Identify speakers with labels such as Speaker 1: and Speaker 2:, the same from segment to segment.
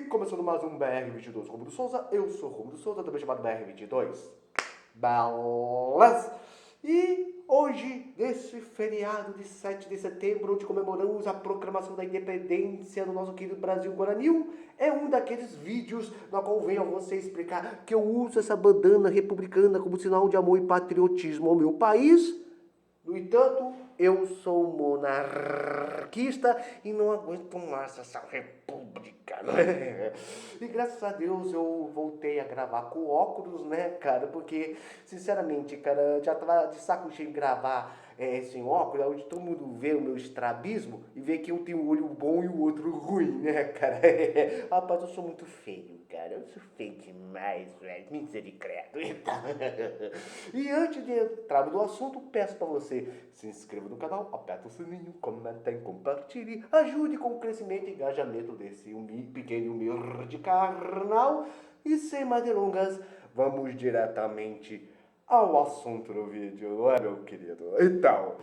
Speaker 1: Começando mais um BR22 Romulo Souza, eu sou Romulo Souza, também chamado BR22. Beleza? E hoje, nesse feriado de 7 de setembro, onde comemoramos a proclamação da independência do nosso querido Brasil Guaranil, é um daqueles vídeos na qual venho a você explicar que eu uso essa bandana republicana como sinal de amor e patriotismo ao meu país. No entanto, eu sou monarquista e não aguento mais essa república, né? E graças a Deus eu voltei a gravar com óculos, né, cara? Porque, sinceramente, cara, já tava de saco cheio de gravar sem óculos, onde todo mundo vê o meu estrabismo e vê que eu tenho um olho bom e o outro ruim, né, cara? Rapaz, eu sou muito feio, cara. Eu sou feio demais, velho. Misericórdia. E antes de entrar no assunto, peço para você se inscreva no canal, aperta o sininho, comenta e compartilhe, ajude com o crescimento e engajamento desse pequeno humilde canal. E sem mais delongas, vamos diretamente ao assunto do vídeo, não é, meu querido? Então,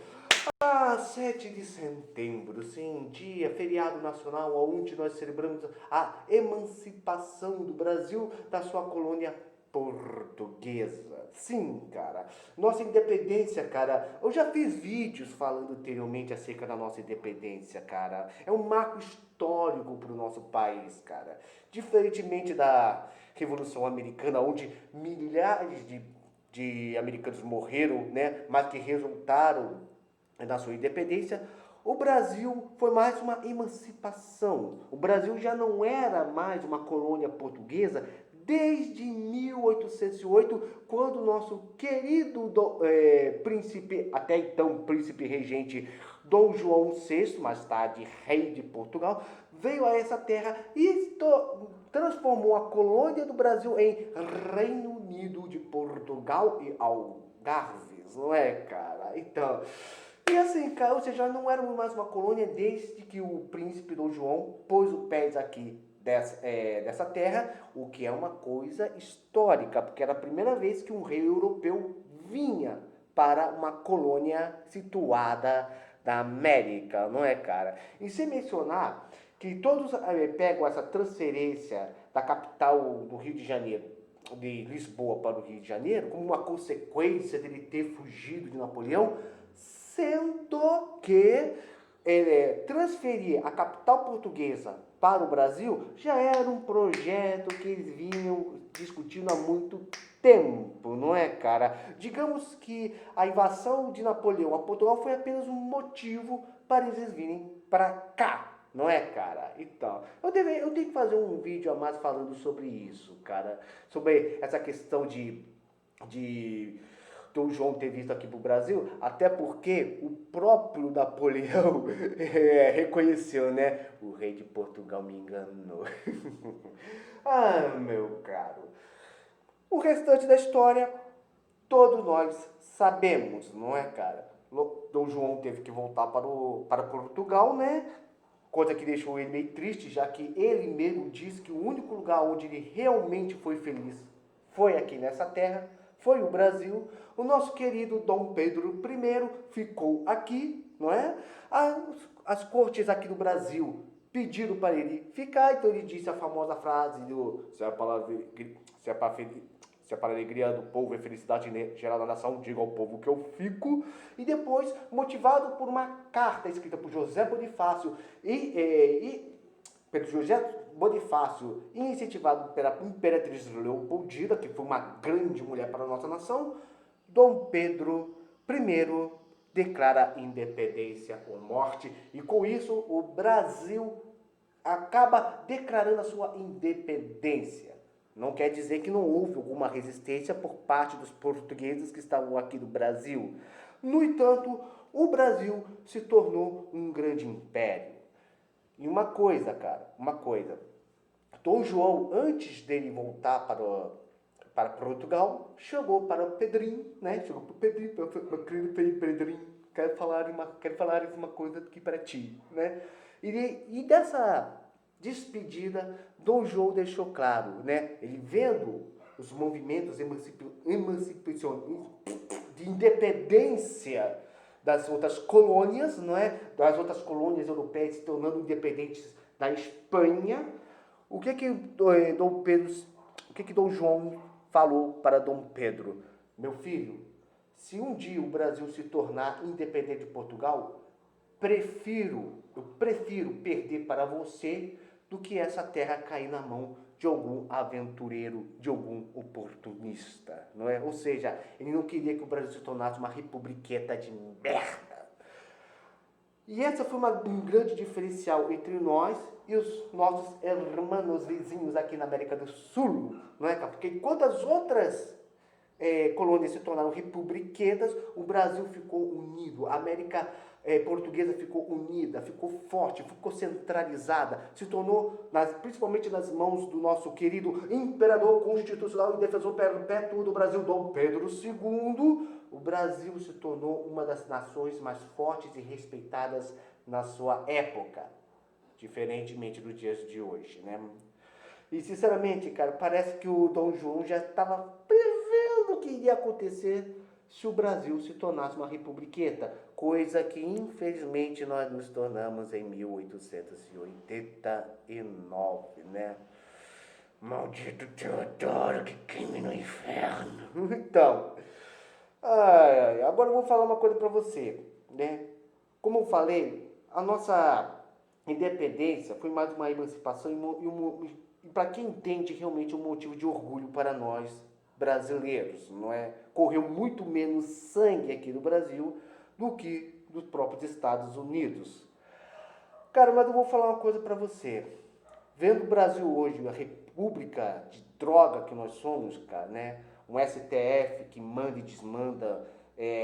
Speaker 1: 7 de setembro, sim, dia, feriado nacional, onde nós celebramos a emancipação do Brasil da sua colônia portuguesa. Sim, cara, nossa independência, cara, eu já fiz vídeos falando anteriormente acerca da nossa independência, cara. É um marco histórico para o nosso país, cara. Diferentemente da Revolução Americana, onde milhares de americanos morreram, né, mas que resultaram da sua independência, o Brasil foi mais uma emancipação. O Brasil já não era mais uma colônia portuguesa desde 1808, quando o nosso querido príncipe, até então príncipe regente Dom João VI, mais tarde rei de Portugal, veio a essa terra e transformou a colônia do Brasil em Reino Unido de Portugal e Algarves, não é, cara? Então, e assim, cara, ou seja, não éramos mais uma colônia desde que o príncipe Dom João pôs os pés aqui dessa terra, o que é uma coisa histórica, porque era a primeira vez que um rei europeu vinha para uma colônia situada na América, não é, cara? E sem mencionar que todos pegam essa transferência da capital do Rio de Janeiro, de Lisboa para o Rio de Janeiro, como uma consequência dele ter fugido de Napoleão, sendo que transferir a capital portuguesa para o Brasil já era um projeto que eles vinham discutindo há muito tempo, não é, cara? Digamos que a invasão de Napoleão a Portugal foi apenas um motivo para eles virem para cá. Não é, cara? Então, eu tenho que fazer um vídeo a mais falando sobre isso, cara. Sobre essa questão de Dom João ter visto aqui pro Brasil, até porque o próprio Napoleão reconheceu, né? O rei de Portugal me enganou. Ah, meu caro. O restante da história, todos nós sabemos, não é, cara? Dom João teve que voltar para Portugal, né? Coisa que deixou ele meio triste, já que ele mesmo disse que o único lugar onde ele realmente foi feliz foi aqui nessa terra, foi o Brasil. O nosso querido Dom Pedro I ficou aqui, não é? As cortes aqui do Brasil pediram para ele ficar, então ele disse a famosa frase do se é para a alegria do povo e felicidade geral da nação, diga ao povo que eu fico. E depois, motivado por uma carta escrita por José Bonifácio pelo José Bonifácio e incentivado pela Imperatriz Leopoldina, que foi uma grande mulher para a nossa nação, Dom Pedro I declara independência ou morte, e com isso o Brasil acaba declarando a sua independência. Não quer dizer que não houve alguma resistência por parte dos portugueses que estavam aqui no Brasil. No entanto, o Brasil se tornou um grande império. E uma coisa, cara, uma coisa. Dom João, antes dele voltar para Portugal, chegou para o Pedrinho, né? Chegou para o Pedrinho, meu querido Pedrinho, quero falar uma coisa aqui para ti, né? E dessa despedida, Dom João deixou claro, né? Ele vendo os movimentos de independência das outras colônias, não é? Das outras colônias europeias se tornando independentes da Espanha, O que que Dom Pedro, o que que Dom João falou para Dom Pedro? Meu filho, se um dia o Brasil se tornar independente de Portugal, eu prefiro perder para você do que essa terra cair na mão de algum aventureiro, de algum oportunista, não é? Ou seja, ele não queria que o Brasil se tornasse uma republiqueta de merda. E essa foi um grande diferencial entre nós e os nossos irmãos vizinhos aqui na América do Sul, não é, cara? Porque enquanto as outras colônias se tornaram republiquetas, o Brasil ficou unido, a América portuguesa ficou unida, ficou forte, ficou centralizada, se tornou, principalmente nas mãos do nosso querido imperador constitucional e defensor perpétuo do Brasil, Dom Pedro II, o Brasil se tornou uma das nações mais fortes e respeitadas na sua época, diferentemente dos dias de hoje, né? E, sinceramente, cara, parece que o Dom João já estava prevendo o que iria acontecer se o Brasil se tornasse uma republiqueta, coisa que, infelizmente, nós nos tornamos em 1889, né? Maldito Teodoro, que queime no inferno. Então, agora eu vou falar uma coisa para você, né? Como eu falei, a nossa independência foi mais uma emancipação e para quem entende realmente um motivo de orgulho para nós brasileiros, não é? Correu muito menos sangue aqui no Brasil do que dos próprios Estados Unidos. Cara, mas eu vou falar uma coisa para você. Vendo o Brasil hoje, a república de droga que nós somos, cara, né? Um STF que manda e desmanda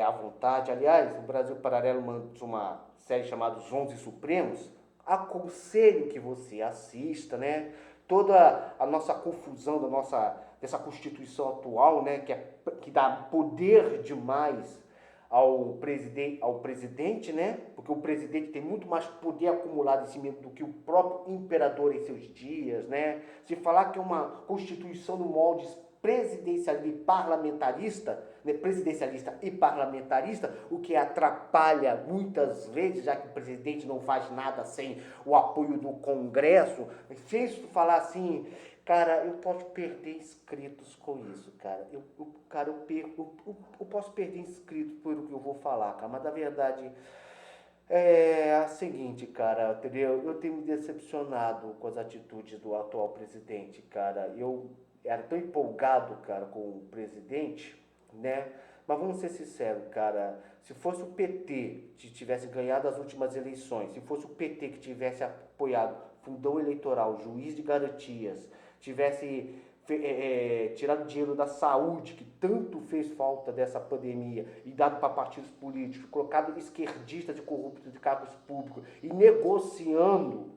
Speaker 1: à vontade. Aliás, o Brasil Paralelo manda uma série chamada Os 11 Supremos. Aconselho que você assista, né? Toda a nossa confusão dessa Constituição atual, né? Que dá poder demais ao presidente, né? Porque o presidente tem muito mais poder acumulado em si mesmo do que o próprio imperador em seus dias, né? Se falar que é uma constituição no molde presidencialista e parlamentarista, né? Presidencialista e parlamentarista, o que atrapalha muitas vezes, já que o presidente não faz nada sem o apoio do Congresso. Se isso falar assim, cara, eu posso perder inscritos com isso, cara. Eu posso perder inscritos pelo que eu vou falar, cara. Mas, na verdade, é a seguinte, cara, entendeu? Eu tenho me decepcionado com as atitudes do atual presidente, cara. Eu era tão empolgado, cara, com o presidente, né? Mas vamos ser sinceros, cara. Se fosse o PT que tivesse ganhado as últimas eleições, se fosse o PT que tivesse apoiado fundão eleitoral, juiz de garantias, tivesse tirado dinheiro da saúde, que tanto fez falta dessa pandemia, e dado para partidos políticos, colocado esquerdistas e corruptos de cargos públicos, e negociando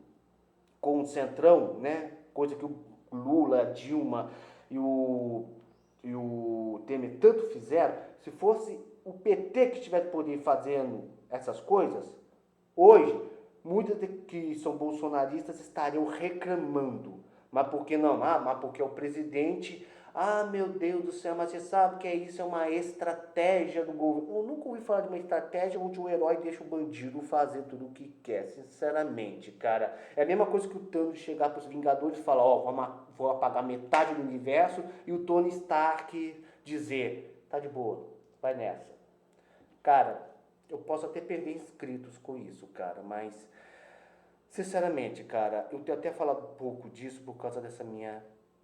Speaker 1: com o Centrão, né? Coisa que o Lula, a Dilma e o Temer tanto fizeram. Se fosse o PT que estivesse poder fazendo essas coisas, hoje, muitos que são bolsonaristas estariam reclamando. Mas por que não? Mas porque é o presidente. Ah, meu Deus do céu, mas você sabe que isso é uma estratégia do governo. Eu nunca ouvi falar de uma estratégia onde o herói deixa o bandido fazer tudo o que quer, sinceramente, cara. É a mesma coisa que o Thanos chegar para os Vingadores e falar, vou apagar metade do universo, e o Tony Stark dizer, tá de boa, vai nessa. Cara, eu posso até perder inscritos com isso, cara, mas, sinceramente, cara, eu tenho até falado um pouco disso por causa dessa minha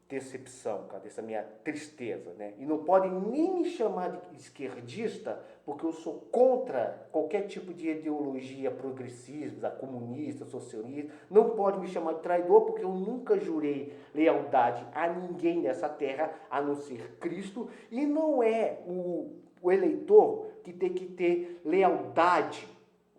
Speaker 1: decepção, cara, dessa minha tristeza, né? E não podem nem me chamar de esquerdista, porque eu sou contra qualquer tipo de ideologia progressista, comunista, socialista. Não pode me chamar de traidor, porque eu nunca jurei lealdade a ninguém nessa terra, a não ser Cristo, e não é o eleitor que tem que ter lealdade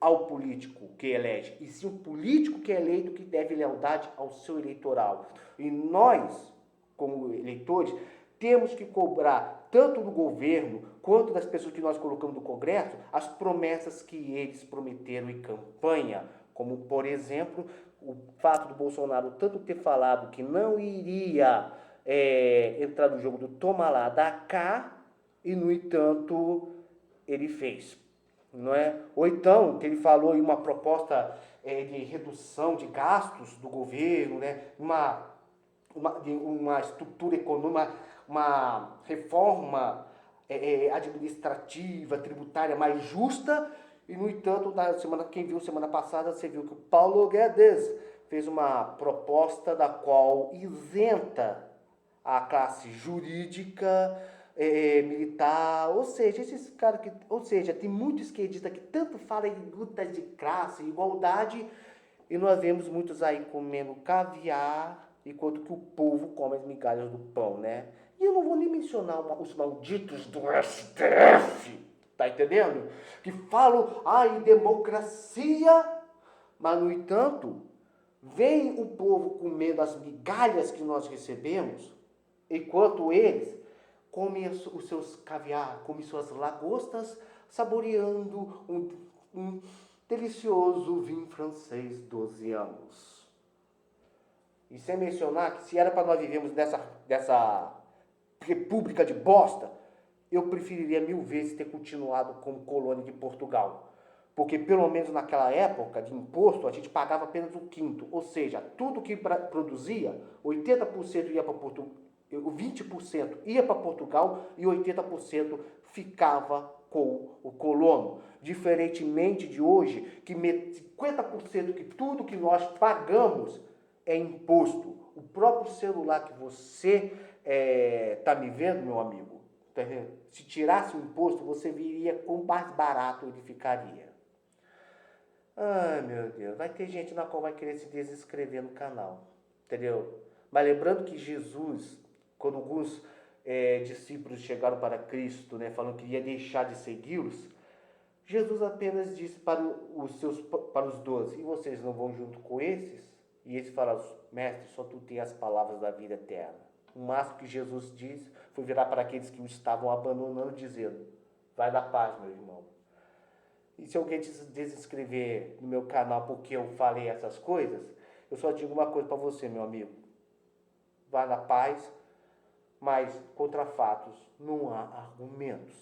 Speaker 1: ao político que elege, e sim o político que é eleito que deve lealdade ao seu eleitoral. E nós, como eleitores, temos que cobrar tanto do governo quanto das pessoas que nós colocamos no Congresso as promessas que eles prometeram em campanha, como, por exemplo, o fato do Bolsonaro tanto ter falado que não iria entrar no jogo do toma lá, dá cá, e, no entanto, ele fez, não é? Ou então, que ele falou em uma proposta de redução de gastos do governo, né? uma estrutura econômica, uma reforma administrativa, tributária mais justa, e, no entanto, quem viu semana passada, você viu que o Paulo Guedes fez uma proposta da qual isenta a classe jurídica, militar, ou seja, esses caras que, ou seja, tem muito esquerdista que tanto fala em luta de classe, igualdade, e nós vemos muitos aí comendo caviar, enquanto que o povo come as migalhas do pão, né? E eu não vou nem mencionar os malditos do STF, tá entendendo? Que falam, em democracia, mas, no entanto, vem o povo comendo as migalhas que nós recebemos, enquanto eles comem os seus caviar, comem suas lagostas, saboreando um delicioso vinho francês 12 anos. E sem mencionar que se era para nós vivermos dessa república de bosta, eu preferiria 1000 vezes ter continuado como colônia de Portugal. Porque pelo menos naquela época de imposto, a gente pagava apenas o quinto. Ou seja, tudo que produzia, 80% ia para Portugal, 20% ia para Portugal e 80% ficava com o colono. Diferentemente de hoje, que 50% que tudo que nós pagamos é imposto. O próprio celular que você está me vendo, meu amigo, tá vendo? Se tirasse o imposto, você viria quão mais barato ele ficaria. Ai, meu Deus, vai ter gente na qual vai querer se desinscrever no canal, entendeu? Mas lembrando que Jesus, quando alguns discípulos chegaram para Cristo, né, falando que ia deixar de segui-los, Jesus apenas disse para os 12, e vocês não vão junto com esses? E eles falaram, mestre, só tu tem as palavras da vida eterna. O máximo que Jesus disse foi virar para aqueles que o estavam abandonando, dizendo, vai na paz, meu irmão. E se alguém se desinscrever no meu canal porque eu falei essas coisas, eu só digo uma coisa para você, meu amigo. Vá na paz, mas contra fatos não há argumentos,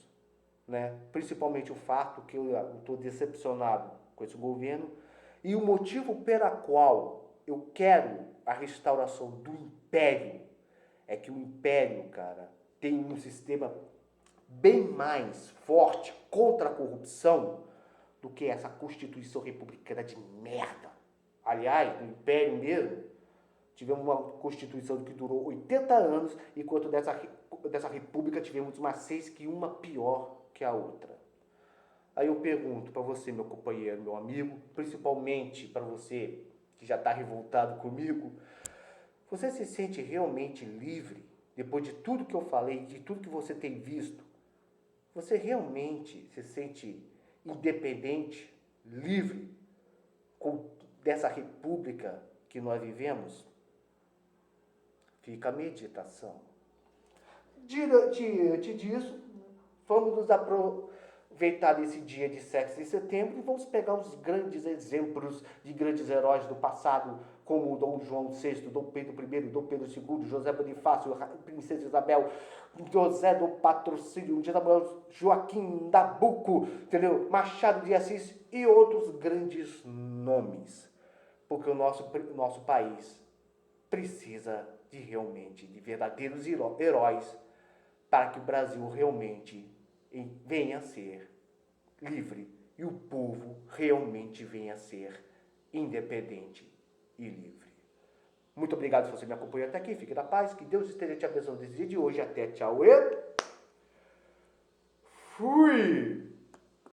Speaker 1: né? Principalmente o fato que eu estou decepcionado com esse governo e o motivo pela qual eu quero a restauração do império é que o império, cara, tem um sistema bem mais forte contra a corrupção do que essa Constituição republicana de merda. Aliás, no Império mesmo, tivemos uma Constituição que durou 80 anos, enquanto dessa República tivemos uma 6 que uma pior que a outra. Aí eu pergunto para você, meu companheiro, meu amigo, principalmente para você que já está revoltado comigo, você se sente realmente livre depois de tudo que eu falei, de tudo que você tem visto? Você realmente se sente independente, livre dessa república que nós vivemos? Fica a meditação. Diante disso, vamos nos aproveitar desse dia de 7 de setembro e vamos pegar os grandes exemplos de grandes heróis do passado, como o Dom João VI, Dom Pedro I, Dom Pedro II, José Bonifácio, Princesa Isabel, José do Patrocínio, Joaquim Nabuco, entendeu? Machado de Assis e outros grandes nomes. Porque o nosso país precisa de verdadeiros heróis para que o Brasil realmente venha a ser livre e o povo realmente venha a ser independente e livre. Muito obrigado se você me acompanhou até aqui. Fique na paz. Que Deus esteja te abençoando nesse dia de hoje. Até tchau e fui!